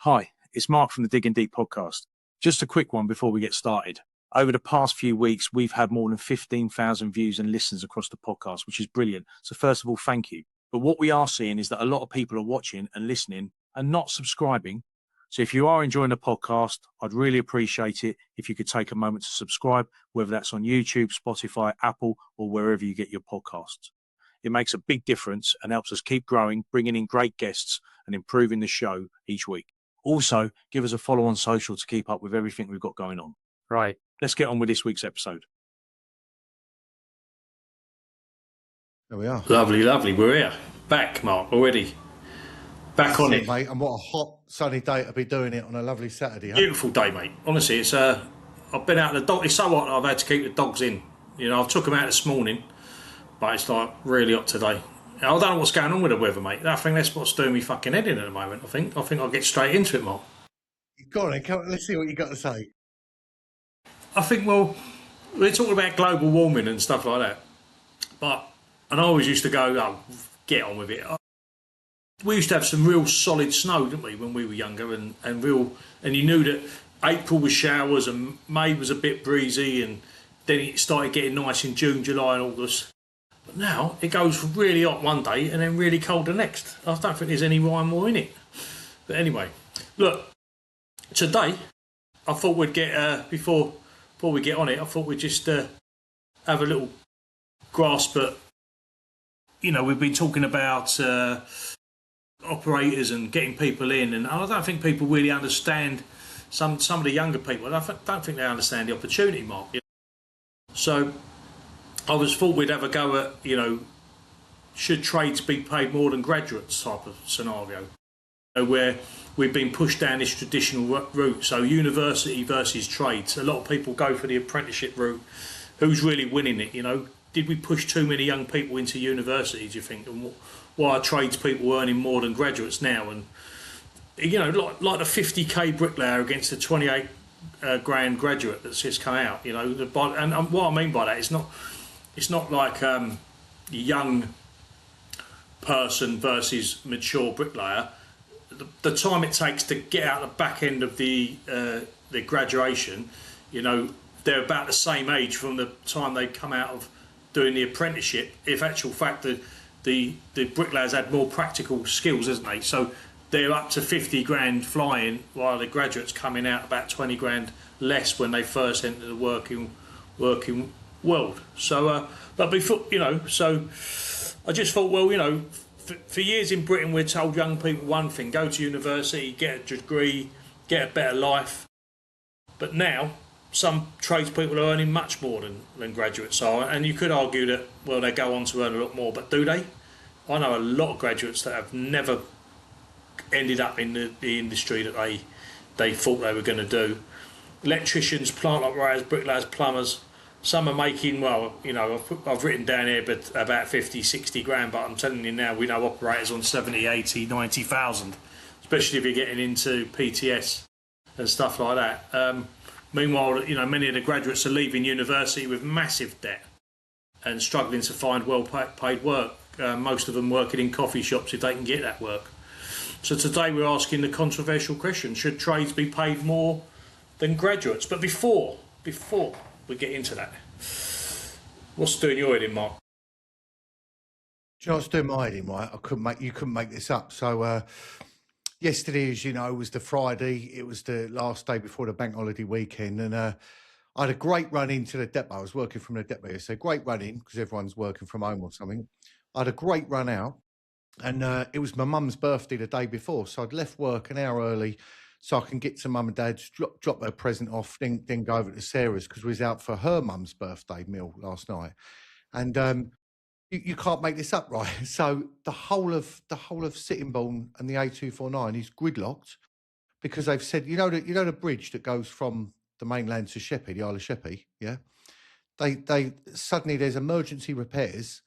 Hi, it's Mark from the Digging Deep podcast. Just a quick one before we get started. Over the past few weeks, we've had more than 15,000 views and listens across the podcast, which is brilliant. So first of all, thank you. But what we are seeing is that a lot of people are watching and listening and not subscribing. So if you are enjoying the podcast, I'd really appreciate it if you could take a moment to subscribe, whether that's on YouTube, Spotify, Apple, or wherever you get your podcasts. It makes a big difference and helps us keep growing, bringing in great guests and improving the show each week. Also, give us a follow on social to keep up with everything we've got going on. Right, let's get on with this week's episode. There we are. Lovely. We're here. Back, Mark, already. Back on it. Mate, and what a hot, sunny day to be doing it on a lovely Saturday. Huh? Beautiful day, mate. Honestly, it's I've been out the dog. It's so hot I've had to keep the dogs in. You know, I've took them out this morning, but it's like really hot today. I don't know what's going on with the weather, mate. I think that's what's doing me fucking head in at the moment. I think I'll get straight into it, Mark. Go on, then, let's see what you got to say. I think, well, we're talking about global warming and stuff like that. And I always used to go, oh, get on with it. We used to have some real solid snow, didn't we, when we were younger, and you knew that April was showers and May was a bit breezy, and then it started getting nice in June, July and August. But now it goes really hot one day and then really cold the next. I don't think there's any rhyme or in it. But anyway, look, today I thought we'd get, before we get on it, I thought we'd just have a little grasp at, you know, we've been talking about operators and getting people in, and I don't think people really understand, some of the younger people, I don't think they understand the opportunity, Mark. You know? So I thought we'd have a go at, you know, should trades be paid more than graduates type of scenario, where we've been pushed down this traditional route. So university versus trades. A lot of people go for the apprenticeship route. Who's really winning it, you know? Did we push too many young people into university, do you think? And why are tradespeople earning more than graduates now? And, you know, like the 50k bricklayer against the 28 grand graduate that's just come out, you know. And what I mean by that is it's not like a young person versus mature bricklayer. The time it takes to get out the back end of the graduation, you know, they're about the same age from the time they come out of doing the apprenticeship. If actual fact the bricklayers had more practical skills, isn't they? So they're up to 50 grand flying, while the graduates coming out about 20 grand less when they first enter the working world. So, but before, you know, so I just thought, well, you know, for years in Britain, we're told young people one thing: go to university, get a degree, get a better life. But now, some tradespeople are earning much more than graduates are, and you could argue that, well, they go on to earn a lot more, but do they? I know a lot of graduates that have never ended up in the industry that they thought they were going to do. Electricians, plant operators, bricklayers, plumbers. Some are making, well, you know, I've written down here but about 50, 60 grand, but I'm telling you now, we know operators on 70, 80, 90,000, especially if you're getting into PTS and stuff like that. Meanwhile, you know, many of the graduates are leaving university with massive debt and struggling to find well-paid work. Most of them working in coffee shops if they can get that work. So today we're asking the controversial question: should trades be paid more than graduates? But before we get into that, what's doing your head in, Mark? Do you know what's doing my head in, right? You couldn't make this up. So yesterday, as you know, was the Friday. It was the last day before the bank holiday weekend, and I had a great run into the depot. I was working from the depot, so great run in because everyone's working from home or something. I had a great run out, and it was my mum's birthday the day before, so I'd left work an hour early so I can get to mum and dad's, drop her present off, then go over to Sarah's because we was out for her mum's birthday meal last night. And you can't make this up, right? So the whole of Sittingbourne and the A249 is gridlocked because they've said, you know the bridge that goes from the mainland to Sheppey, the Isle of Sheppey, yeah? They suddenly there's emergency repairs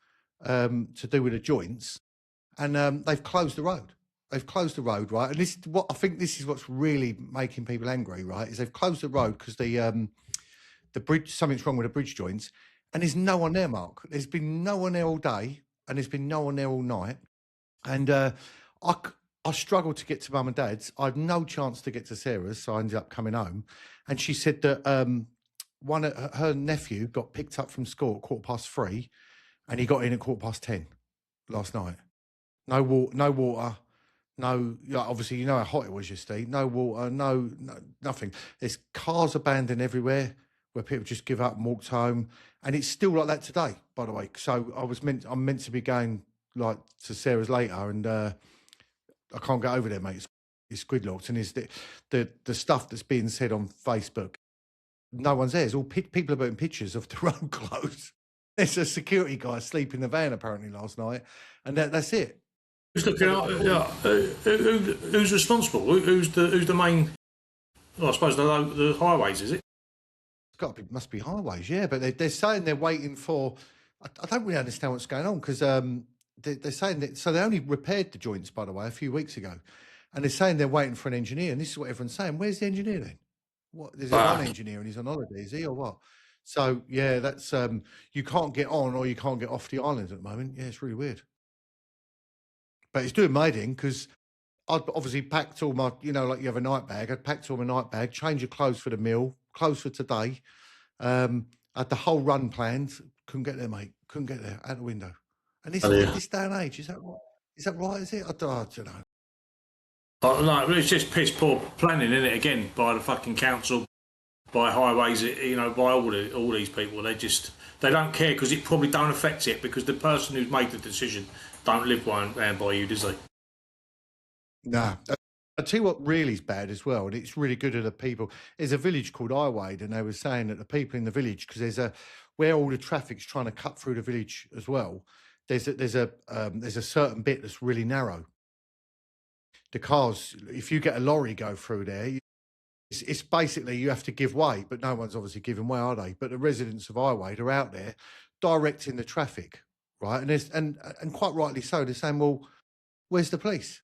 to do with the joints, and they've closed the road. They've closed the road, right? And this is what's really making people angry, right? Is they've closed the road because the bridge, something's wrong with the bridge joints, and there's no one there, Mark. There's been no one there all day, and there's been no one there all night. And I struggled to get to mum and dad's. I had no chance to get to Sarah's, so I ended up coming home. And she said that one of her nephew got picked up from school at 3:15, and he got in at 10:15 last night. No water, no. Obviously, you know how hot it was yesterday. No water, no nothing. There's cars abandoned everywhere where people just give up and walked home, and it's still like that today. By the way, so I'm meant to be going like to Sarah's later, and I can't get over there, mate. It's gridlocked, and it's the stuff that's being said on Facebook. No one's there. It's all people are putting pictures of the road closed. There's a security guy asleep in the van apparently last night, and that's it. Who's looking at? Who's responsible? Who's the main? Well, I suppose the highways, is it? Must be highways, yeah. But they're saying they're waiting for. I don't really understand what's going on because they're saying that. So they only repaired the joints, by the way, a few weeks ago, and they're saying they're waiting for an engineer. And this is what everyone's saying. Where's the engineer then? What? There's one engineer and he's on holiday, is he, or what? So yeah, that's you can't get on or you can't get off the island at the moment. Yeah, it's really weird. But it's doing my thing because I'd obviously packed all my, like you have a night bag. I'd packed all my night bag, changed your clothes for the meal, clothes for today. Had the whole run planned. Couldn't get there, mate. Couldn't get there, out the window. And this day and age, is that right? Is that right? Is it? I don't know. No, it's just piss poor planning, isn't it? Again, by the fucking council, by highways, by all these people. They don't care because it probably don't affect it because the person who's made the decision don't live by you, does they? Nah. I'll tell you what really is bad as well, and it's really good at the people. There's a village called Iwade, and they were saying that the people in the village, because where all the traffic's trying to cut through the village as well, there's a certain bit that's really narrow. The cars, if you get a lorry go through there, it's basically you have to give way, but no one's obviously giving way, are they? But the residents of Iwade are out there directing the traffic, right? And quite rightly so. They're saying, well, where's the police?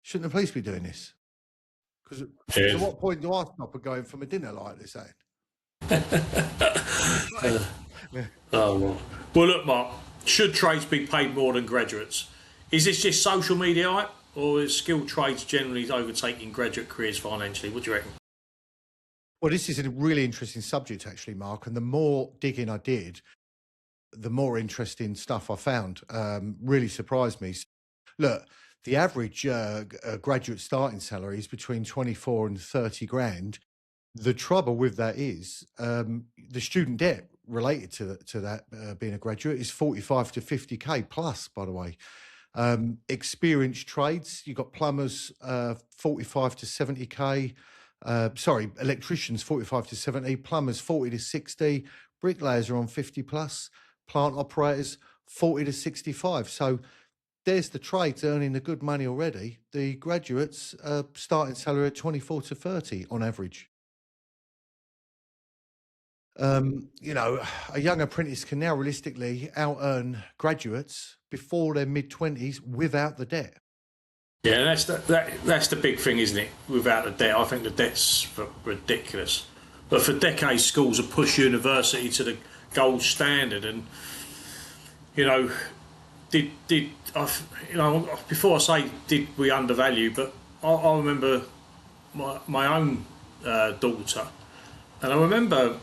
Shouldn't the police be doing this? Because at what point do I stop and go in for my dinner, like they're saying? Well, look, Mark, should trades be paid more than graduates? Is this just social media hype, or is skilled trades generally overtaking graduate careers financially? What do you reckon? Well, this is a really interesting subject, actually, Mark. And the more digging I did, the more interesting stuff I found. Really surprised me. Look, the average graduate starting salary is between 24 and 30 grand. The trouble with that is the student debt related to that being a graduate is 45 to 50k plus, by the way. Experienced trades, you've got plumbers 45 to 70k. Electricians 45 to 70, plumbers 40 to 60, bricklayers are on 50 plus, plant operators 40 to 65. So there's the trades earning the good money already. The graduates starting salary at 24 to 30 on average. A young apprentice can now realistically out-earn graduates before their mid-20s without the debt. Yeah, that's the big thing, isn't it? Without the debt, I think the debt's ridiculous. But for decades, schools have pushed university to the gold standard, and before I say did we undervalue, but I remember my own daughter, and I remember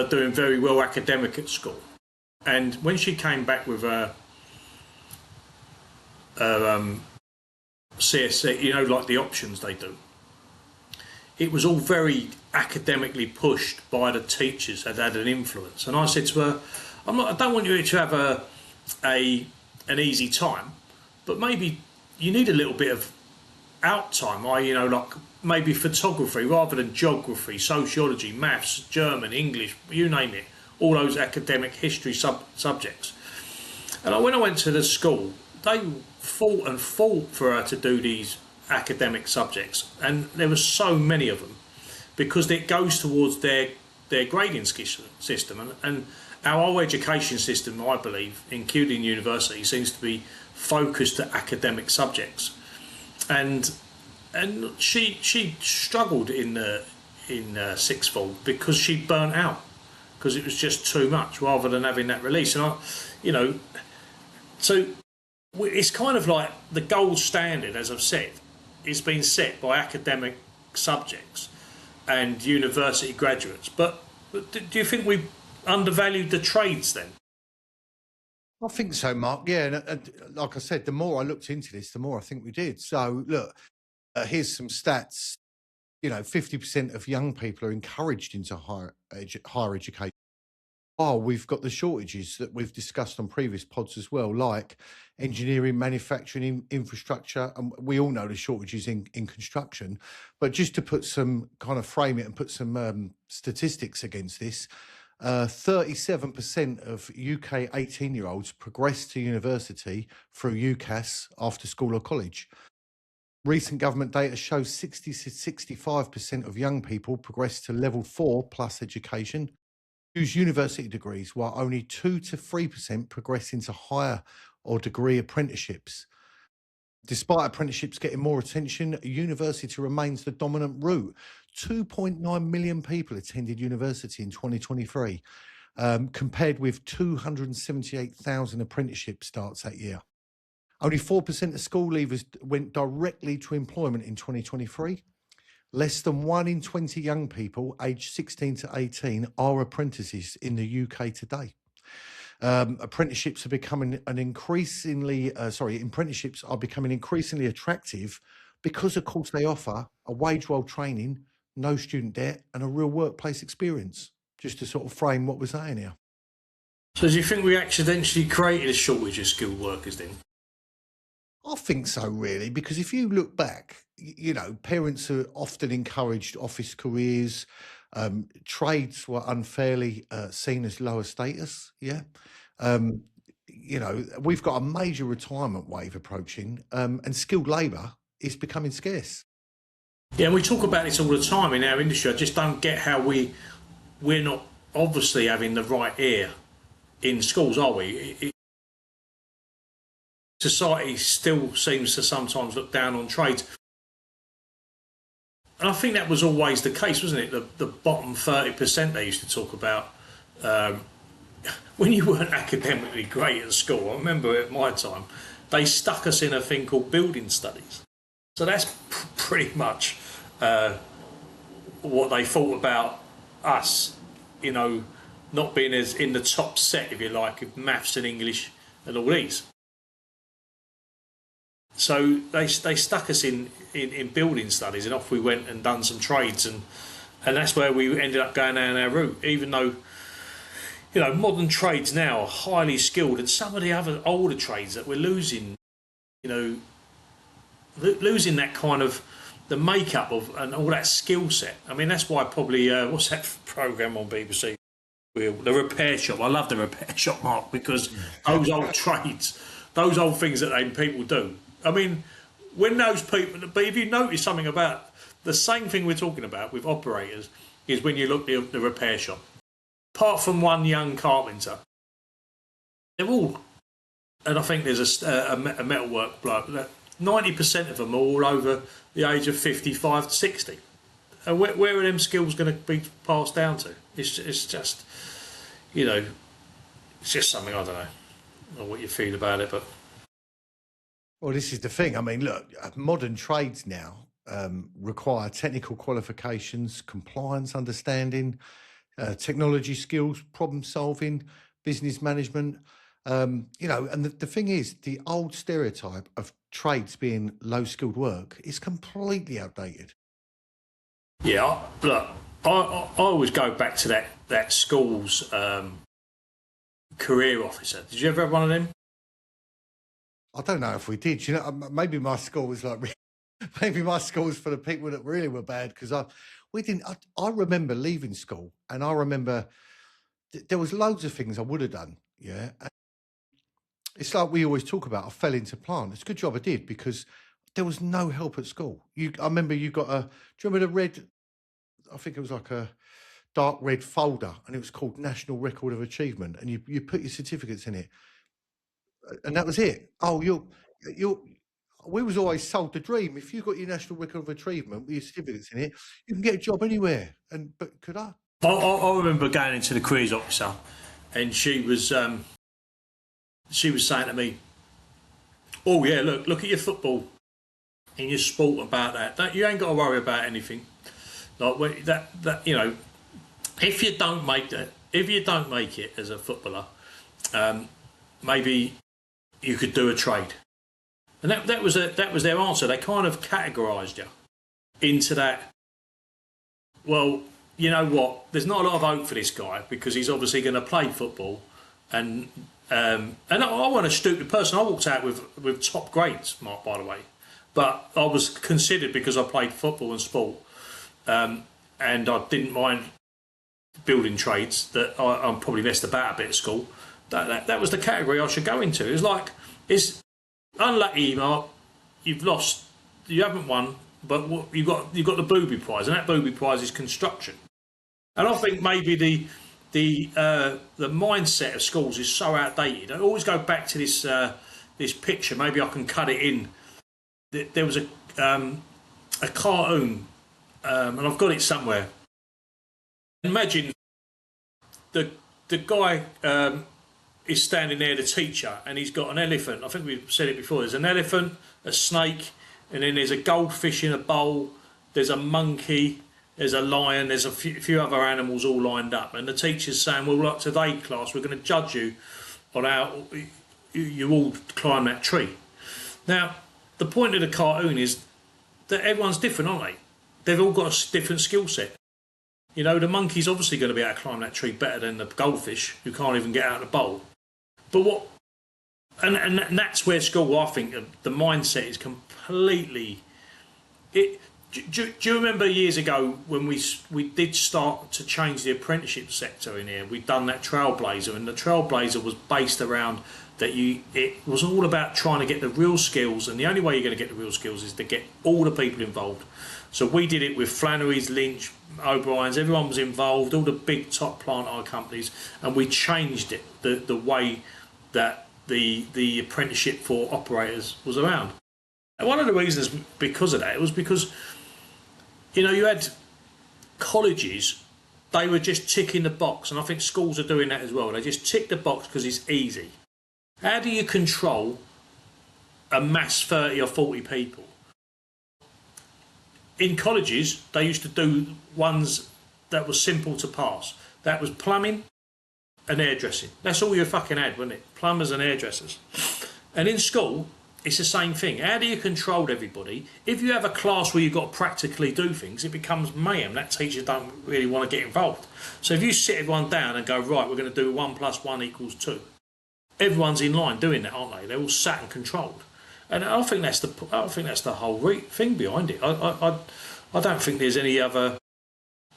doing very well academic at school, and when she came back with her CSC, like the options they do, it was all very academically pushed by the teachers that had an influence. And I said to her, I don't want you to have an easy time, but maybe you need a little bit of out time, like maybe photography rather than geography, sociology, maths, German, English, you name it, all those academic history subjects. And when I went to the school, they fought for her to do these academic subjects, and there were so many of them because it goes towards their grading system, and our whole education system, I believe, including university, seems to be focused to academic subjects, and she struggled in sixth form because she burnt out because it was just too much rather than having that release. And so it's kind of like the gold standard, as I've said, it's been set by academic subjects and university graduates. But do you think we undervalued the trades then? I think so, Mark. Yeah, and like I said, the more I looked into this, the more I think we did. So, look, here's some stats. 50% of young people are encouraged into higher education. Oh, we've got the shortages that we've discussed on previous pods as well, like engineering, manufacturing, infrastructure, and we all know the shortages in construction. But just to put some kind of frame it and put some statistics against this, 37% of UK 18-year-olds progress to university through UCAS after school or college. Recent government data shows 60 to 65% of young people progress to level 4 plus education, use university degrees, while only 2 to 3% progress into higher or degree apprenticeships. Despite apprenticeships getting more attention, university remains the dominant route. 2.9 million people attended university in 2023, compared with 278,000 apprenticeship starts that year. Only 4% of school leavers went directly to employment in 2023. Less than 1 in 20 young people aged 16 to 18 are apprentices in the UK today. Apprenticeships are becoming apprenticeships are becoming increasingly attractive because, of course, they offer a wage-well training, no student debt, and a real workplace experience. Just to sort of frame what we're saying here. So do you think we accidentally created a shortage of skilled workers then? I think so, really, because if you look back, parents are often encouraged office careers. Trades were unfairly seen as lower status. Yeah. We've got a major retirement wave approaching, and skilled labour is becoming scarce. Yeah, and we talk about this all the time in our industry. I just don't get how we're not obviously having the right ear in schools, are we? Society still seems to sometimes look down on trades. And I think that was always the case, wasn't it? The bottom 30% they used to talk about. When you weren't academically great at school, I remember at my time, they stuck us in a thing called building studies. So that's pretty much what they thought about us, not being as in the top set, if you like, of maths and English and all these. So they stuck us in building studies, and off we went and done some trades, and that's where we ended up going down our route. Even though, modern trades now are highly skilled, and some of the other older trades that we're losing, losing that kind of the makeup of and all that skill set. I mean, that's why probably what's that program on BBC? The repair shop. I love the repair shop, Mark, because those old trades, those old things that people do. I mean, when those people, but if you notice something about the same thing we're talking about with operators, is when you look at the repair shop. Apart from one young carpenter, they're all, and I think there's a metalwork bloke, 90% of them are all over the age of 55 to 60. And where are them skills going to be passed down to? It's just, it's just something, I don't know what you feel about it, but. Well, this is the thing. I mean, look, modern trades now require technical qualifications, compliance understanding, technology skills, problem solving, business management. And the thing is, the old stereotype of trades being low skilled work is completely outdated. Yeah, look, I always go back to that school's career officer. Did you ever have one of them? I don't know if we did. Maybe my school was like, maybe my school was for the people that really were bad, because we didn't. I remember leaving school, and I remember there was loads of things I would have done. Yeah, and it's like we always talk about. I fell into plant. It's a good job I did, because there was no help at school. I remember you got do you remember the red? I think it was like a dark red folder, and it was called National Record of Achievement, and you put your certificates in it. And that was it. Oh, we was always sold the dream. If you got your National Record of Achievement with your certificates in it, you can get a job anywhere. But could I? I remember going into the careers officer, and she was saying to me, oh yeah, look at your football and your sport about that. You ain't got to worry about anything. Like that you know, if you don't make it as a footballer, maybe you could do a trade. And that was their answer. They kind of categorised you into that. Well, you know what? There's not a lot of hope for this guy because he's obviously going to play football, and I wasn't a stupid person. I walked out with top grades, Mark, by the way, but I was considered because I played football and sport, and I didn't mind building trades. That I'm probably messed about a bit at school. That was the category I should go into. It's unlucky, Mark. You've lost. You haven't won. But you've got the booby prize, and that booby prize is construction. And I think maybe the mindset of schools is so outdated. I always go back to this picture. Maybe I can cut it in. There was a cartoon, and I've got it somewhere. Imagine the guy is standing there, the teacher, and he's got an elephant. I think we've said it before. There's an elephant, a snake. And then there's a goldfish in a bowl, there's a monkey, there's a lion, there's a few other animals all lined up. And the teacher's saying, well, like today, class, we're going to judge you on how you all climb that tree. Now, the point of the cartoon is that everyone's different, aren't they? They've all got a different skill set. You know, the monkey's obviously going to be able to climb that tree better than the goldfish, who can't even get out of the bowl. But what... And that's where school, I think, the mindset is completely... Do you remember years ago when we did start to change the apprenticeship sector in here? We'd done that Trailblazer, and the Trailblazer was based around that it was all about trying to get the real skills, and the only way you're going to get the real skills is to get all the people involved. So we did it with Flannery's, Lynch, O'Brien's, everyone was involved, all the big top plant hire companies, and we changed it, the way that the apprenticeship for operators was around. And one of the reasons because of that, it was because, you know, you had colleges, they were just ticking the box, and I think schools are doing that as well. They just tick the box because it's easy. How do you control a mass 30 or 40 people? In colleges, they used to do ones that were simple to pass. That was plumbing and hairdressing. That's all you fucking had, wasn't it? Plumbers and hairdressers. And in school, it's the same thing. How do you control everybody? If you have a class where you've got to practically do things, it becomes mayhem. That teacher don't really want to get involved. So if you sit everyone down and go, right, we're going to do 1 + 1 = 2. Everyone's in line doing that, aren't they? They're all sat and controlled. And I think that's the whole thing behind it. I don't think there's any other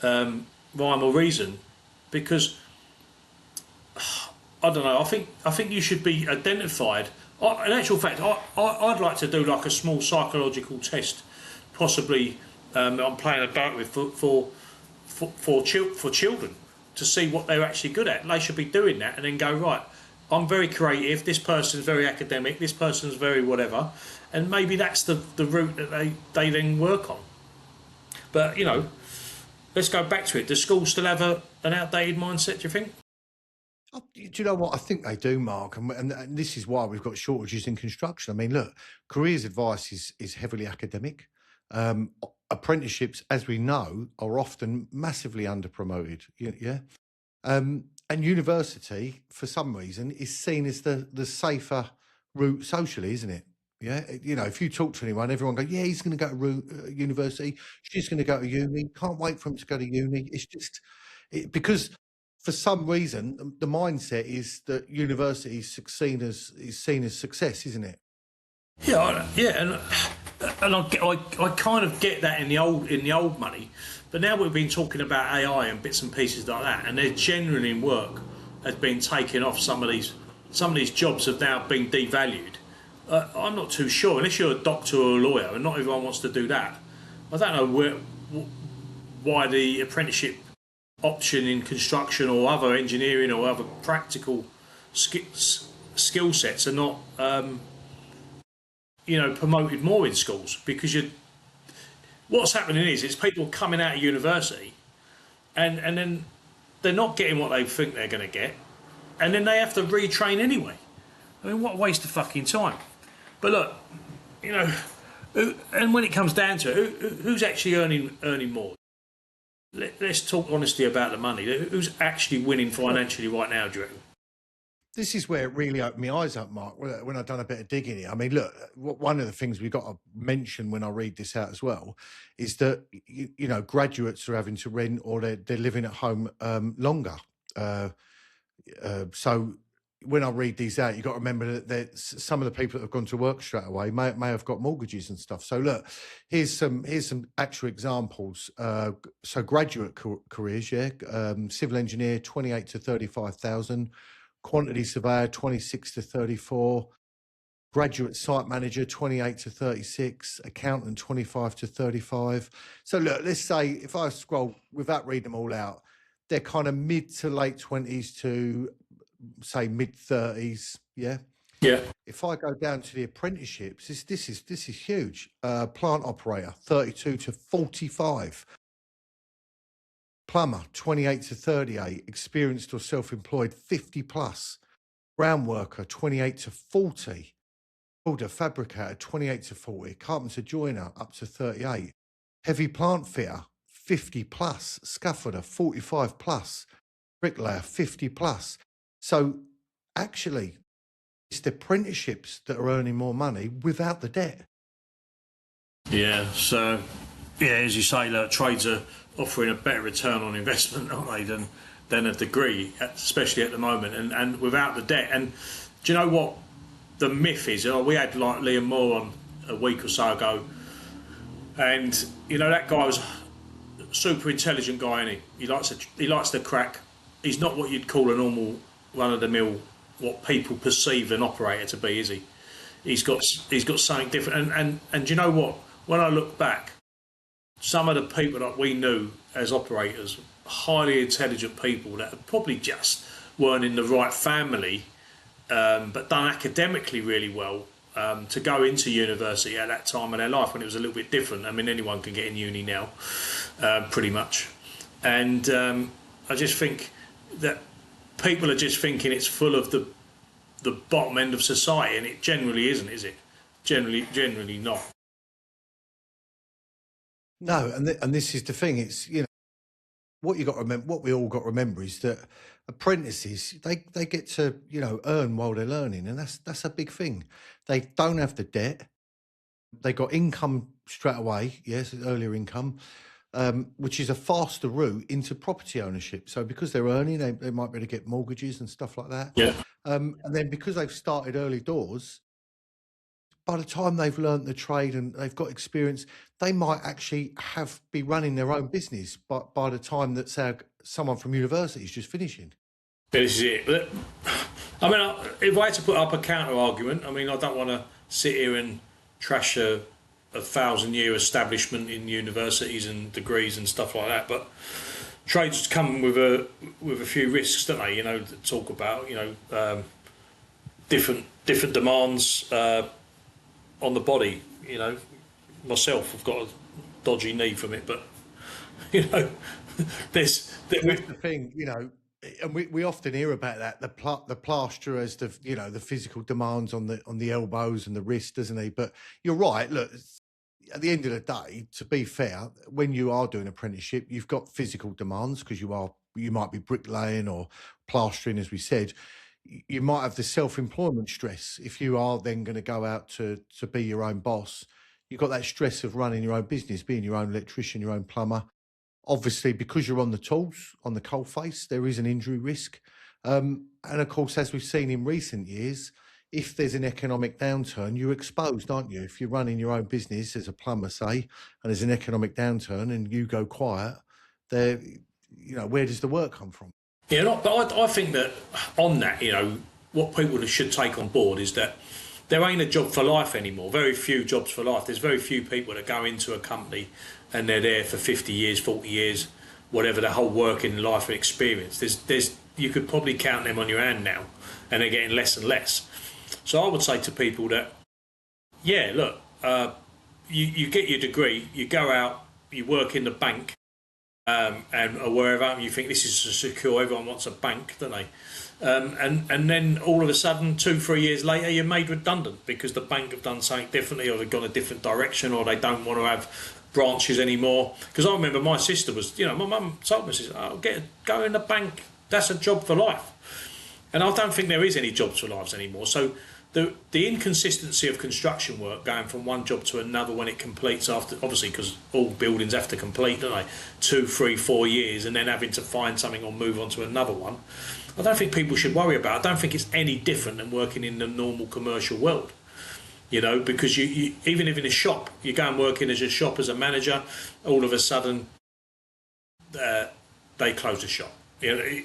rhyme or reason, because I don't know. I think you should be identified. In actual fact, I'd like to do like a small psychological test, possibly. I'm playing about with for children to see what they're actually good at. They should be doing that, and then go, right, I'm very creative. This person's very academic. This person's very whatever, and maybe that's the route that they then work on. But you know, let's go back to it. Does schools still have an outdated mindset, do you think? Do you know what? I think they do, Mark, and this is why we've got shortages in construction. I mean, look, careers advice is heavily academic. Apprenticeships, as we know, are often massively under-promoted. Yeah, and university, for some reason, is seen as the safer route socially, isn't it? Yeah, you know, if you talk to anyone, everyone goes, "Yeah, he's going to go to university. She's going to go to uni. Can't wait for him to go to uni." It's just because. For some reason, the mindset is that university is seen as success, isn't it? Yeah, and I kind of get that in the old money, but now we've been talking about AI and bits and pieces like that, and their genuine work has been taken off. Some of these jobs have now been devalued. I'm not too sure, unless you're a doctor or a lawyer, and not everyone wants to do that. I don't know why the apprenticeship option in construction or other engineering or other practical skill sets are not promoted more in schools, because what's happening is people coming out of university and then they're not getting what they think they're going to get, and then they have to retrain anyway. I mean, what a waste of fucking time. But look, you know, and when it comes down to it, who's actually earning more? Let's talk honestly about the money. Who's actually winning financially right now, do you reckon? This is where it really opened my eyes up, Mark, when I've done a bit of digging here. I mean, look, one of the things we've got to mention when I read this out as well is that, you know, graduates are having to rent or they're living at home longer. So when I read these out, you've got to remember that some of the people that have gone to work straight away may have got mortgages and stuff. So look, here's some actual examples. So graduate careers, civil engineer, 28 to 35,000. Quantity surveyor, 26 to 34. Graduate site manager, 28 to 36. Accountant, 25 to 35. So look, let's say if I scroll without reading them all out, they're kind of mid to late 20s to say mid 30s. Yeah. Yeah. If I go down to the apprenticeships, this is huge. Plant operator, 32 to 45. Plumber, 28 to 38. Experienced or self-employed, 50 plus. Ground worker, 28 to 40. Builder, fabricator, 28 to 40. Carpenter, joiner, up to 38. Heavy plant fitter, 50 plus. Scaffolder, 45 plus. Bricklayer, 50 plus. So actually, it's the apprenticeships that are earning more money without the debt. Yeah, so, yeah, as you say, look, trades are offering a better return on investment, aren't they, than a degree, especially at the moment, and without the debt. And do you know what the myth is? We had like Liam Moore on a week or so ago, and you know that guy was a super intelligent guy, isn't he? He likes to crack. He's not what you'd call a normal run-of-the-mill, what people perceive an operator to be, is he? He's got something different. And do you know what? When I look back, some of the people that we knew as operators, highly intelligent people that probably just weren't in the right family, but done academically really well, to go into university at that time of their life when it was a little bit different. I mean, anyone can get in uni now, pretty much. And I just think that people are just thinking it's full of the bottom end of society, and it generally isn't, is it? Generally not. No, and this is the thing. It's, you know, what you got to remember. What we all got to remember is that apprentices they get to, you know, earn while they're learning, and that's a big thing. They don't have the debt. They got income straight away. Yes, earlier income. Which is a faster route into property ownership. So because they're earning, they might be able to get mortgages and stuff like that. Yeah. And then because they've started early doors, by the time they've learnt the trade and they've got experience, they might actually be running their own business by the time that, say, someone from university is just finishing. This is it. I mean, if I had to put up a counter argument, I mean, I don't want to sit here and trash a 1,000-year establishment in universities and degrees and stuff like that, but trades come with a few risks, don't they? You know, to talk about, you know, different demands on the body. You know, myself, I've got a dodgy knee from it, but you know, that's the thing. You know, and we often hear about that. The plasterer has the, you know, the physical demands on the elbows and the wrist, doesn't he? But you're right. Look, at the end of the day, to be fair, when you are doing apprenticeship, you've got physical demands because you might be bricklaying or plastering, as we said. You might have the self-employment stress. If you are then going to go out to be your own boss, you've got that stress of running your own business, being your own electrician, your own plumber. Obviously, because you're on the tools, on the coalface, there is an injury risk. And of course, as we've seen in recent years, if there's an economic downturn, you're exposed, aren't you? If you're running your own business as a plumber, say, and there's an economic downturn and you go quiet, there, you know, where does the work come from? Yeah, but I think that on that, you know, what people should take on board is that there ain't a job for life anymore. Very few jobs for life. There's very few people that go into a company and they're there for 50 years, 40 years, whatever, the whole working life and experience. There's you could probably count them on your hand now, and they're getting less and less. So I would say to people that, yeah, look, you get your degree, you go out, you work in the bank, and or wherever, and you think this is secure. Everyone wants a bank, don't they? And then all of a sudden, 2-3 years later, you're made redundant because the bank have done something differently, or they've gone a different direction, or they don't want to have branches anymore. Because I remember my sister was, my mum told me, she said, "Oh, go in the bank. That's a job for life." And I don't think there is any jobs for lives anymore. So the inconsistency of construction work going from one job to another when it completes after, obviously, because all buildings have to complete, don't they? 2, 3, 4 years, and then having to find something or move on to another one. I don't think people should worry about it. I don't think it's any different than working in the normal commercial world. Because you even if in a shop, you go and work in as a shop as a manager, all of a sudden they close the shop. You're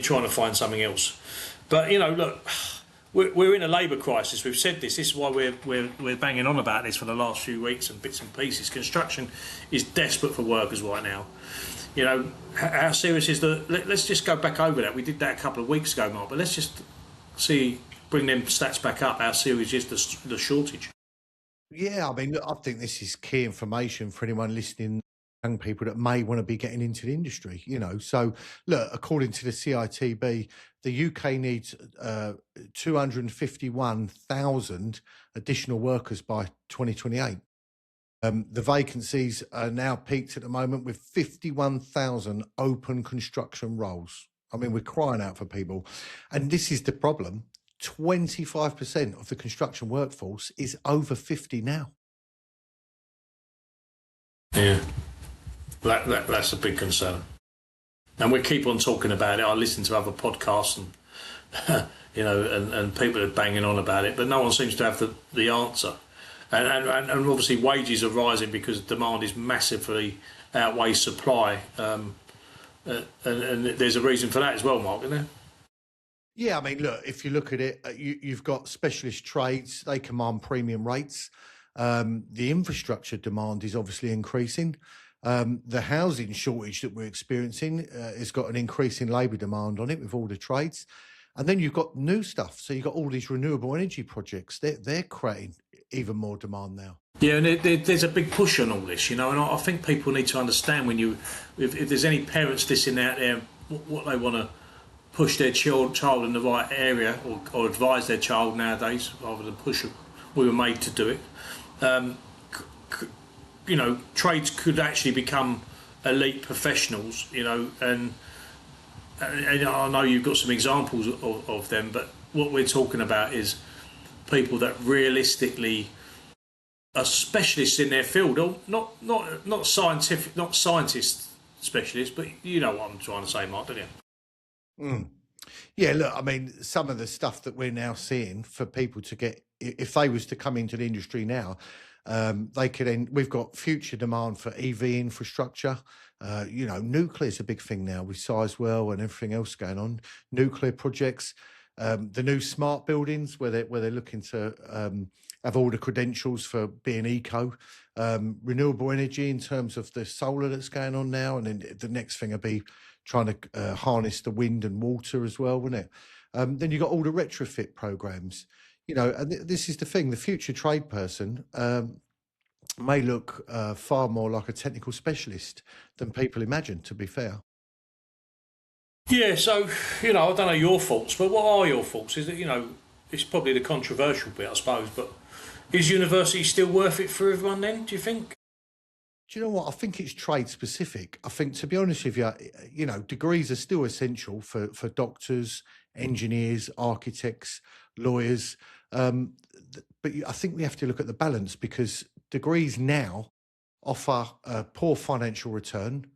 trying to find something else. But look, we're in a labour crisis. We've said this. This is why we're banging on about this for the last few weeks and bits and pieces. Construction is desperate for workers right now. How serious is let's just go back over that. We did that a couple of weeks ago, Mark, but let's just bring them stats back up. How serious is the shortage? Yeah, I mean, look, I think this is key information for anyone listening, young people that may want to be getting into the industry, So, look, according to the CITB, the UK needs 251,000 additional workers by 2028. The vacancies are now peaked at the moment with 51,000 open construction roles. I mean, we're crying out for people. And this is the problem. 25% of the construction workforce is over 50 now. Yeah, that's a big concern. And we keep on talking about it. I listen to other podcasts and, and people are banging on about it, but no one seems to have the answer. And obviously wages are rising because demand is massively outweighs supply. And there's a reason for that as well, Mark, isn't there? Yeah, I mean, look, if you look at it, you've got specialist trades, they command premium rates. The infrastructure demand is obviously increasing. The housing shortage that we're experiencing has got an increase in labour demand on it with all the trades. And then you've got new stuff. So you've got all these renewable energy projects. They're creating even more demand now. Yeah, and there's a big push on all this, and I think people need to understand if there's any parents listening out there, what they want to push their child in the right area or advise their child nowadays rather than push them. We were made to do it. Trades could actually become elite professionals, and I know you've got some examples of them, but what we're talking about is people that realistically are specialists in their field, or not scientific, not scientist specialists, but you know what I'm trying to say, Mark, don't you? Yeah, look, I mean, some of the stuff that we're now seeing for people to get, if they was to come into the industry now, they could we've got future demand for EV infrastructure. Nuclear's a big thing now with Sizewell and everything else going on. Nuclear projects, the new smart buildings where they're looking to have all the credentials for being eco, renewable energy in terms of the solar that's going on now, and then the next thing will be trying to harness the wind and water as well, wouldn't it? Then you've got all the retrofit programs, and this is the thing, the future trade person may look far more like a technical specialist than people imagine, to be fair. Yeah, so, I don't know your thoughts, but what are your thoughts? Is it, it's probably the controversial bit, I suppose, but is university still worth it for everyone then, do you think? Do you know what? I think it's trade specific. I think, to be honest with you, degrees are still essential for doctors, engineers, architects, lawyers. But I think we have to look at the balance, because degrees now offer a poor financial return.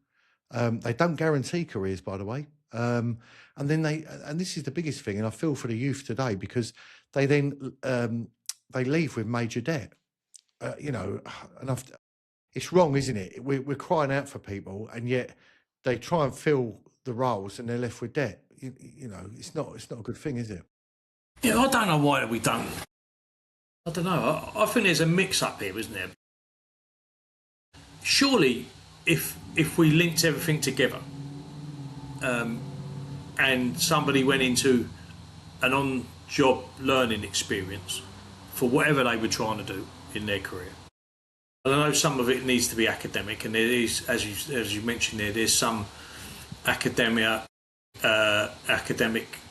They don't guarantee careers, by the way. And this is the biggest thing, and I feel for the youth today, because they then they leave with major debt. It's wrong, isn't it? We're crying out for people, and yet they try and fill the roles, and they're left with debt. It's not a good thing, is it? Yeah, I don't know why we don't. I don't know. I think there's a mix-up here, isn't there? Surely, if we linked everything together, and somebody went into an on-job learning experience for whatever they were trying to do in their career, And I know some of it needs to be academic, and there is, as you mentioned there's some academic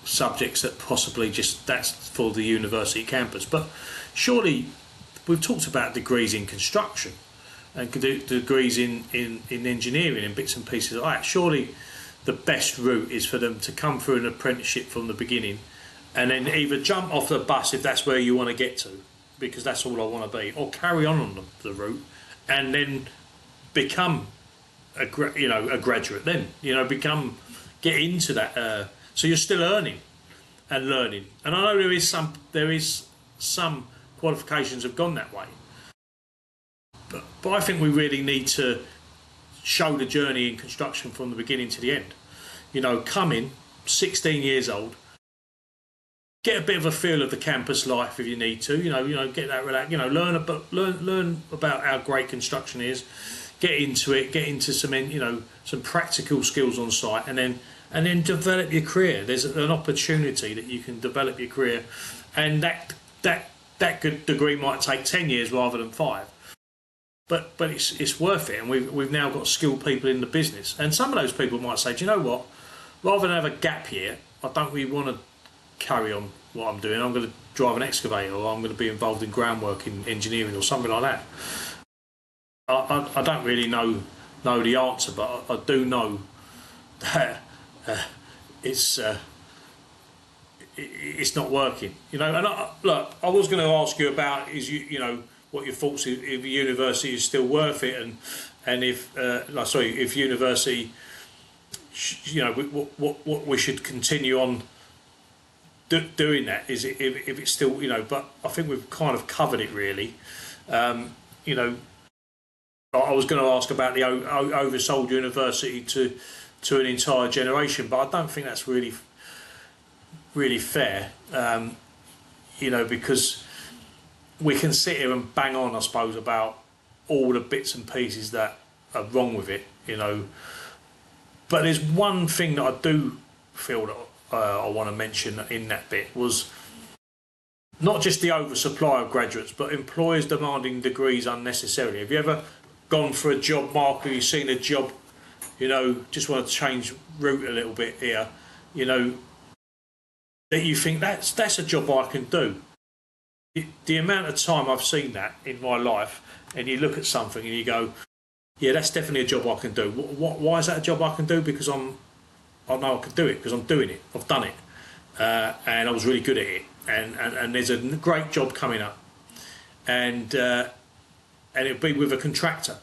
subjects that possibly that's for the university campus. But surely we've talked about degrees in construction and degrees in engineering and bits and pieces like that. Surely the best route is for them to come through an apprenticeship from the beginning and then either jump off the bus if that's where you want to get to, because that's all I want to be, or carry on the route and then become a graduate, then get into that, so you're still earning and learning. And I know there is some qualifications have gone that way, but I think we really need to show the journey in construction from the beginning to the end. Come in 16 years old, get a bit of a feel of the campus life if you need to. Get that relaxed. Learn about how great construction is. Get into it. Get into some practical skills on site, and then develop your career. There's an opportunity that you can develop your career, and that good degree might take 10 years rather than 5. But it's worth it, and we've now got skilled people in the business. And some of those people might say, do you know what? Rather than have a gap year, I don't really want to carry on what I'm doing. I'm going to drive an excavator, or I'm going to be involved in groundwork in engineering or something like that. I don't really know the answer, but I do know that it's not working. And look, I was going to ask you about what your thoughts if university is still worth it, and if university, what we should continue on doing that, is it, if it's still, but I think we've kind of covered it really. I was going to ask about the oversold university to an entire generation, but I don't think that's really fair, because we can sit here and bang on, I suppose, about all the bits and pieces that are wrong with it, but there's one thing that I do feel that I want to mention in that bit, was not just the oversupply of graduates, but employers demanding degrees unnecessarily. Have you ever gone for a job, Mark, or you've seen a job, just want to change route a little bit here, that you think that's a job I can do? The amount of time I've seen that in my life, and you look at something and you go, yeah, that's definitely a job I can do. Why is that a job I can do? Because I know I can do it, because I'm doing it. I've done it, and I was really good at it. And there's a great job coming up, and it'll be with a contractor,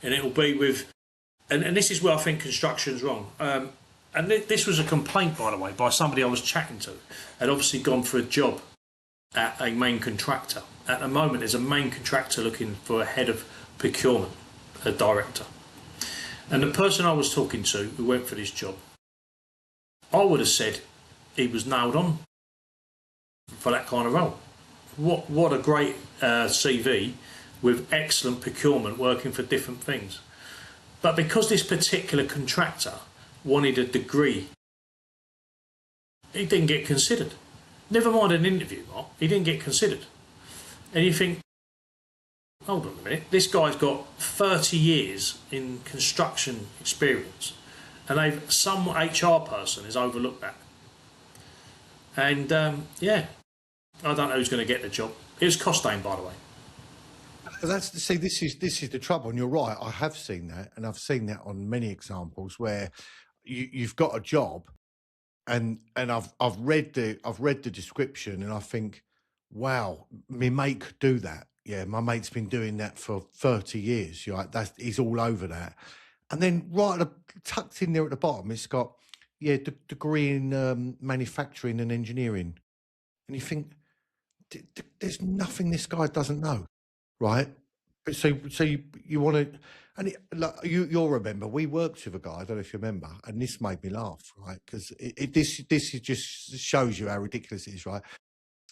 and it'll be with, and this is where I think construction's wrong. And this was a complaint, by the way, by somebody I was chatting to, had obviously gone for a job at a main contractor. At the moment, there's a main contractor looking for a head of procurement, a director. And the person I was talking to who went for this job, I would have said he was nailed on for that kind of role. What a great CV with excellent procurement, working for different things. But because this particular contractor wanted a degree, he didn't get considered. Never mind an interview, Mark, he didn't get considered. And you think, hold on a minute, this guy's got 30 years in construction experience, and some HR person has overlooked that. And I don't know who's going to get the job. It was Costain, by the way. This is the trouble, and you're right. I have seen that, and I've seen that on many examples where you've got a job, and I've read the description, and I think, wow, my mate could do that. Yeah, my mate's been doing that for 30 years. You're right, he's all over that. And then tucked in there at the bottom, it's got degree in manufacturing and engineering, and you think, there's nothing this guy doesn't know, right? But so you want to, and you'll remember, we worked with a guy, I don't know if you remember, and this made me laugh, right? Because this is just shows you how ridiculous it is, right?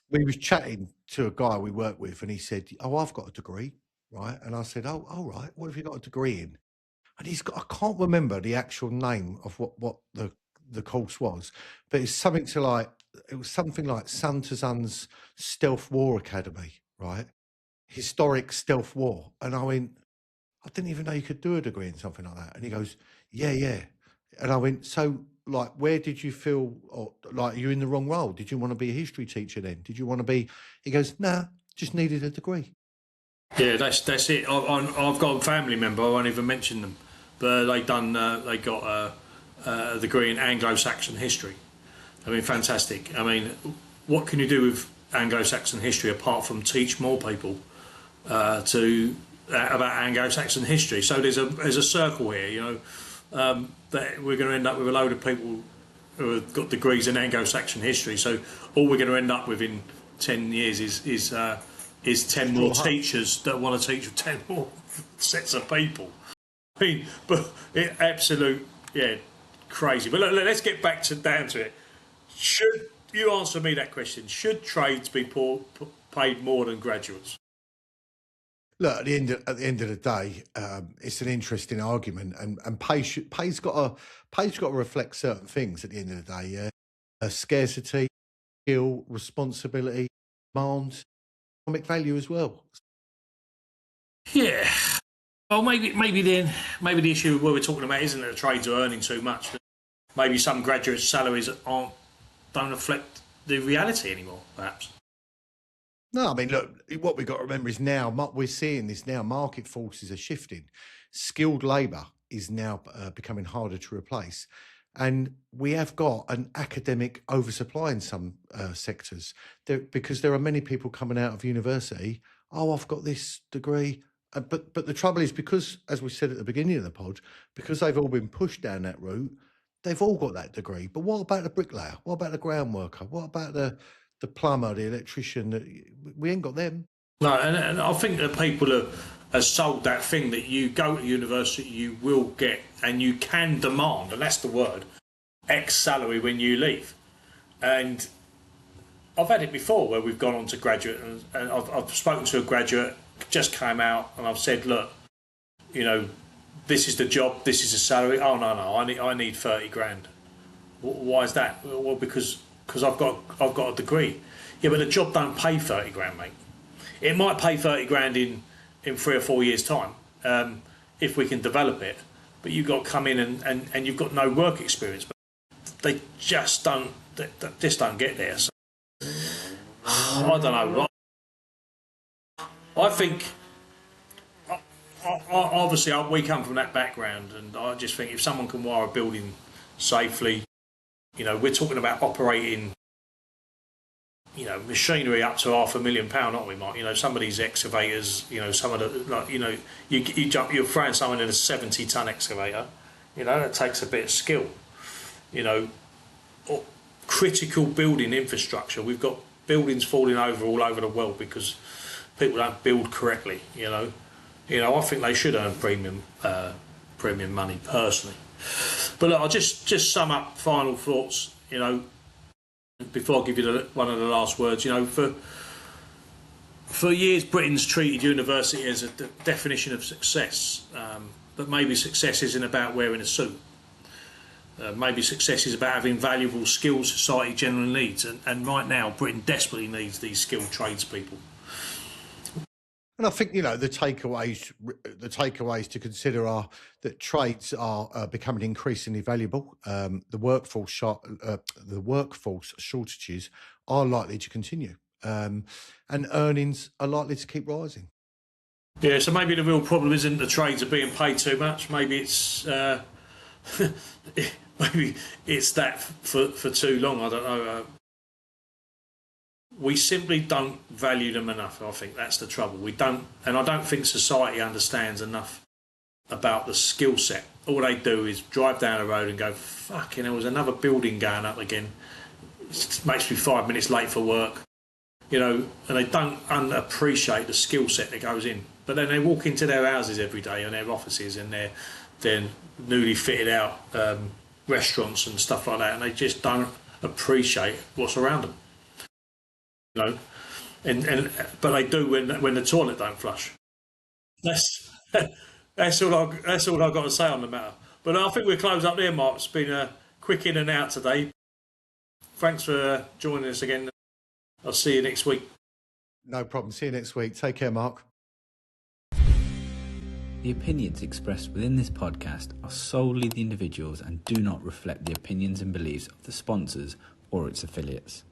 We was chatting to a guy we work with, and he said, "Oh, I've got a degree," right? And I said, "Oh, all right. What have you got a degree in?" And I can't remember the actual name of what the course was, but it was something like Suntazan's Stealth War Academy, right? historic stealth war. And I went, I didn't even know you could do a degree in something like that. And he goes, yeah. And I went, so like, where did you feel like you're in the wrong role? Did you want to be a history teacher then? Did you want to be? He goes, nah, just needed a degree. Yeah, that's it. I've got a family member. I won't even mention them, but they got a degree in Anglo-Saxon history. I mean, fantastic. I mean, what can you do with Anglo-Saxon history apart from teach more people about Anglo-Saxon history? So there's a circle here, you know, that we're going to end up with a load of people who have got degrees in Anglo-Saxon history. So all we're going to end up with in 10 years is 10 more teachers that want to teach with 10 more sets of people. I mean, but it absolute, crazy. But look, let's get down to it. Should you answer me that question? Should trades be paid more than graduates? Look, at the end of the day, it's an interesting argument, and pay's got to reflect certain things. At the end of the day, scarcity, skill, responsibility, demand, economic value as well. Yeah. Well, maybe the issue where we're talking about isn't that the trades are earning too much. Maybe some graduate salaries don't reflect the reality anymore, perhaps. No, I mean, look, what we've got to remember is now, we're seeing this now, market forces are shifting. Skilled labour is now becoming harder to replace. And we have got an academic oversupply in some sectors because there are many people coming out of university, I've got this degree. But the trouble is, because, as we said at the beginning of the pod, because they've all been pushed down that route, they've all got that degree. But what about the bricklayer? What about the ground worker? What about the plumber, the electrician? We ain't got them. No, and I think that people have sold that thing that you go to university, you will get, and you can demand, and that's the word, X salary when you leave. And I've had it before where we've gone on to graduate, and I've spoken to a graduate, just came out, and I've said, look, you know, this is the job, this is the salary. Oh no, I need 30 grand. Why is that? Well, because I've got a degree. Yeah, but the job don't pay 30 grand, mate. It might pay 30 grand in 3 or 4 years' time if we can develop it. But you've got to come in and you've got no work experience. But they just don't get there. So, I don't know. I think, obviously, we come from that background, and I just think if someone can wire a building safely, you know, we're talking about operating, you know, machinery up to £500,000, aren't we, Mike? You know, some of these excavators, you know, some of the, like, you know, you're throwing someone in a 70-ton excavator, you know, that takes a bit of skill. You know, critical building infrastructure. We've got buildings falling over all over the world because people don't build correctly. You know, I think they should earn premium money personally. But look, I'll just sum up final thoughts. You know, before I give you one of the last words. You know, for years Britain's treated university as a definition of success, but maybe success isn't about wearing a suit. Maybe success is about having valuable skills society generally needs, and right now Britain desperately needs these skilled tradespeople. And I think, you know, the takeaways to consider are that trades are becoming increasingly valuable. The workforce shortages are likely to continue, and earnings are likely to keep rising. Yeah, so maybe the real problem isn't the trades are being paid too much. Maybe it's maybe it's that for too long. I don't know. We simply don't value them enough. I think that's the trouble. We don't, and I don't think society understands enough about the skill set. All they do is drive down the road and go, fucking hell, there's another building going up again. It makes me 5 minutes late for work. You know, and they don't appreciate the skill set that goes in. But then they walk into their houses every day and their offices and their newly fitted out restaurants and stuff like that, and they just don't appreciate what's around them. You know, but they do when the toilet don't flush. That's all I've got to say on the matter. But I think we'll close up there, Mark. It's been a quick in and out today. Thanks for joining us again. I'll see you next week. No problem. See you next week. Take care, Mark. The opinions expressed within this podcast are solely the individuals and do not reflect the opinions and beliefs of the sponsors or its affiliates.